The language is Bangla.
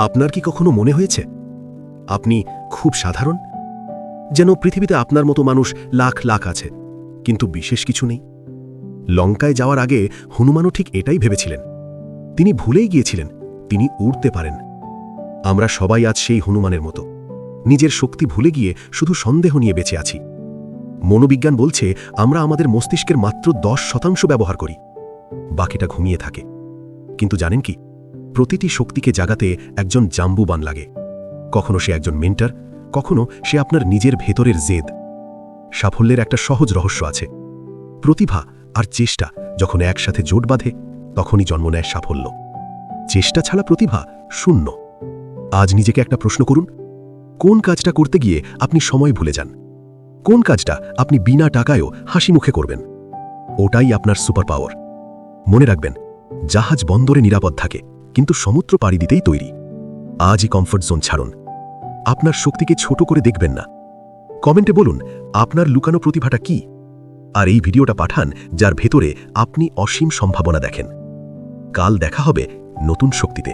আপনার কি কখনো মনে হয়েছে আপনি খুব সাধারণ, যেন পৃথিবীতে আপনার মতো মানুষ লাখ লাখ আছে, কিন্তু বিশেষ কিছু নেই? লঙ্কায় যাওয়ার আগে হনুমানও ঠিক এটাই ভেবেছিলেন। তিনি ভুলেই গিয়েছিলেন তিনি উড়তে পারেন। আমরা সবাই আজ সেই হনুমানের মতো, নিজের শক্তি ভুলে গিয়ে শুধু সন্দেহ নিয়ে বেঁচে আছি। মনোবিজ্ঞান বলছে আমরা আমাদের মস্তিষ্কের মাত্র 10% ব্যবহার করি, বাকিটা ঘুমিয়ে থাকে। কিন্তু জানেন কি, প্রতিটি শক্তিকে জাগাতে একজন জাম্বুবান লাগে। কখনো সে একজন মেন্টর, কখনো সে আপনার নিজের ভেতরের জেদ। সাফল্যের একটা সহজ রহস্য আছে, প্রতিভা আর চেষ্টা যখন একসাথে জোট বাঁধে তখনই জন্ম নেয় সাফল্য। চেষ্টা ছাড়া প্রতিভা শূন্য। আজ নিজেকে একটা প্রশ্ন করুন, কোন কাজটা করতে গিয়ে আপনি সময় ভুলে যান? কোন কাজটা আপনি বিনা টাকায়ও হাসি মুখে করবেন? ওটাই আপনার সুপার পাওয়ার। মনে রাখবেন, জাহাজ বন্দরে নিরাপদ থাকে, কিন্তু সমুদ্র পাড়ি দিতেই তৈরি। আজই কমফোর্ট জোন ছাড়ুন। আপনার শক্তিকে ছোট করে দেখবেন না। কমেন্টে বলুন আপনার লুকানো প্রতিভাটা কি, আর এই ভিডিওটা পাঠান যার ভেতরে আপনি অসীম সম্ভাবনা দেখেন। কাল দেখা হবে নতুন শক্তিতে।